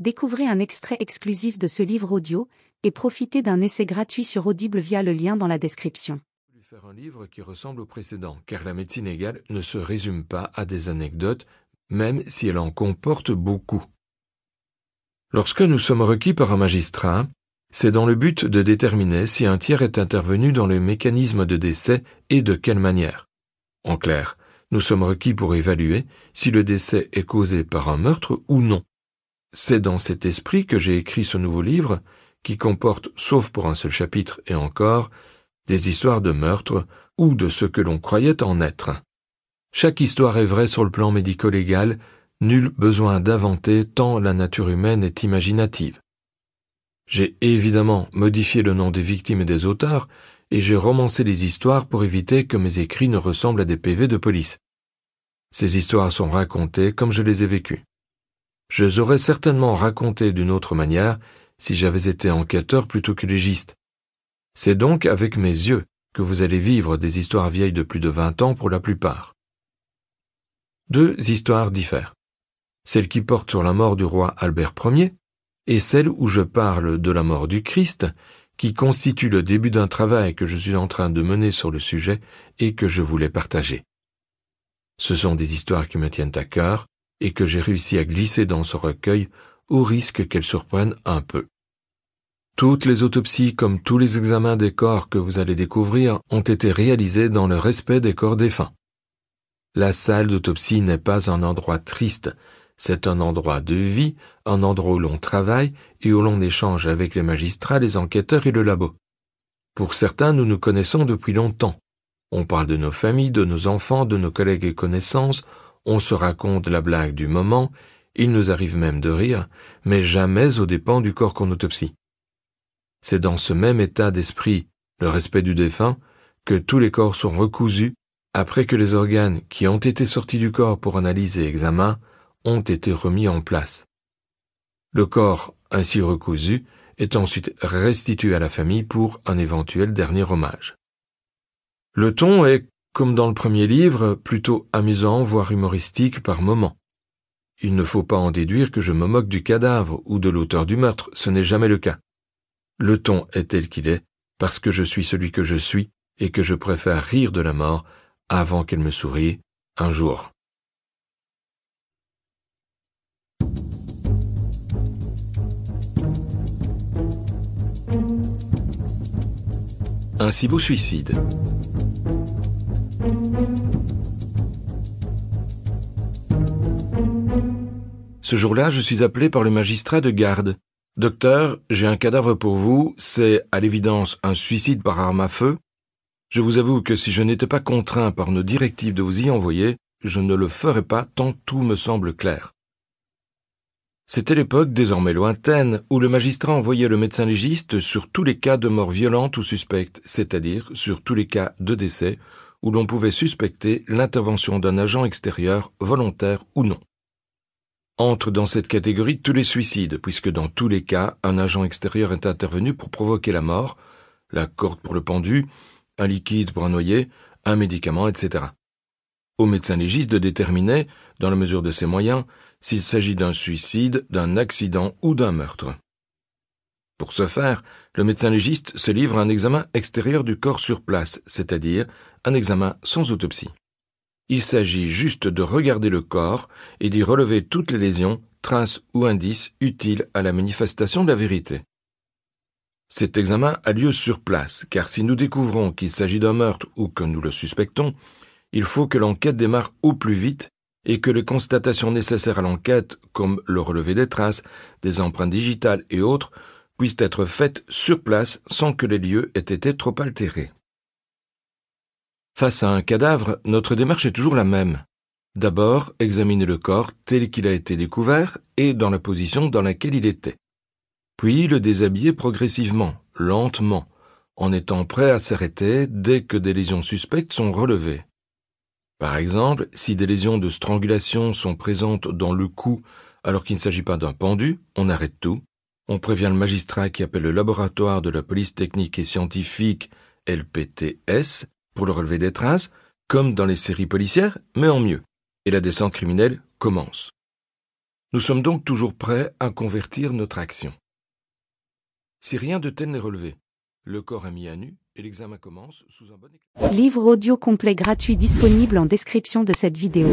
Découvrez un extrait exclusif de ce livre audio et profitez d'un essai gratuit sur Audible via le lien dans la description. Je vais faire un livre qui ressemble au précédent, car la médecine légale ne se résume pas à des anecdotes, même si elle en comporte beaucoup. Lorsque nous sommes requis par un magistrat, c'est dans le but de déterminer si un tiers est intervenu dans le mécanisme de décès et de quelle manière. En clair, nous sommes requis pour évaluer si le décès est causé par un meurtre ou non. C'est dans cet esprit que j'ai écrit ce nouveau livre, qui comporte, sauf pour un seul chapitre et encore, des histoires de meurtre ou de ce que l'on croyait en être. Chaque histoire est vraie sur le plan médico-légal, nul besoin d'inventer tant la nature humaine est imaginative. J'ai évidemment modifié le nom des victimes et des auteurs, et j'ai romancé les histoires pour éviter que mes écrits ne ressemblent à des PV de police. Ces histoires sont racontées comme je les ai vécues. Je les aurais certainement racontées d'une autre manière si j'avais été enquêteur plutôt que légiste. C'est donc avec mes yeux que vous allez vivre des histoires vieilles de plus de 20 ans pour la plupart. Deux histoires diffèrent. Celle qui porte sur la mort du roi Albert Ier et celle où je parle de la mort du Christ, qui constitue le début d'un travail que je suis en train de mener sur le sujet et que je voulais partager. Ce sont des histoires qui me tiennent à cœur et que j'ai réussi à glisser dans ce recueil au risque qu'elles surprennent un peu. Toutes les autopsies comme tous les examens des corps que vous allez découvrir ont été réalisés dans le respect des corps défunts. La salle d'autopsie n'est pas un endroit triste, c'est un endroit de vie, un endroit où l'on travaille et où l'on échange avec les magistrats, les enquêteurs et le labo. Pour certains, nous nous connaissons depuis longtemps. On parle de nos familles, de nos enfants, de nos collègues et connaissances, on se raconte la blague du moment, il nous arrive même de rire, mais jamais aux dépens du corps qu'on autopsie. C'est dans ce même état d'esprit, le respect du défunt, que tous les corps sont recousus après que les organes qui ont été sortis du corps pour analyse et examen ont été remis en place. Le corps, ainsi recousu, est ensuite restitué à la famille pour un éventuel dernier hommage. Le ton est, comme dans le premier livre, plutôt amusant, voire humoristique par moments. Il ne faut pas en déduire que je me moque du cadavre ou de l'auteur du meurtre, ce n'est jamais le cas. Le ton est tel qu'il est, parce que je suis celui que je suis et que je préfère rire de la mort avant qu'elle me sourie un jour. Un si beau suicide. Ce jour-là, je suis appelé par le magistrat de garde. « Docteur, j'ai un cadavre pour vous, c'est à l'évidence un suicide par arme à feu. Je vous avoue que si je n'étais pas contraint par nos directives de vous y envoyer, je ne le ferais pas tant tout me semble clair. » C'était l'époque désormais lointaine où le magistrat envoyait le médecin légiste sur tous les cas de mort violente ou suspecte, c'est-à-dire sur tous les cas de décès où l'on pouvait suspecter l'intervention d'un agent extérieur, volontaire ou non. Entrent dans cette catégorie tous les suicides, puisque dans tous les cas, un agent extérieur est intervenu pour provoquer la mort, la corde pour le pendu, un liquide pour un noyé, un médicament, etc. Au médecin légiste de déterminer, dans la mesure de ses moyens, s'il s'agit d'un suicide, d'un accident ou d'un meurtre. Pour ce faire, le médecin légiste se livre à un examen extérieur du corps sur place, c'est-à-dire un examen sans autopsie. Il s'agit juste de regarder le corps et d'y relever toutes les lésions, traces ou indices utiles à la manifestation de la vérité. Cet examen a lieu sur place, car si nous découvrons qu'il s'agit d'un meurtre ou que nous le suspectons, il faut que l'enquête démarre au plus vite et que les constatations nécessaires à l'enquête, comme le relevé des traces, des empreintes digitales et autres, puissent être faites sur place sans que les lieux aient été trop altérés. Face à un cadavre, notre démarche est toujours la même. D'abord, examiner le corps tel qu'il a été découvert et dans la position dans laquelle il était. Puis le déshabiller progressivement, lentement, en étant prêt à s'arrêter dès que des lésions suspectes sont relevées. Par exemple, si des lésions de strangulation sont présentes dans le cou alors qu'il ne s'agit pas d'un pendu, on arrête tout. On prévient le magistrat qui appelle le laboratoire de la police technique et scientifique, LPTS, pour le relevé des traces, comme dans les séries policières, mais en mieux. Et la descente criminelle commence. Nous sommes donc toujours prêts à convertir notre action. Si rien de tel n'est relevé, le corps est mis à nu et l'examen commence sous un bon éclairage. Livre audio complet gratuit disponible en description de cette vidéo.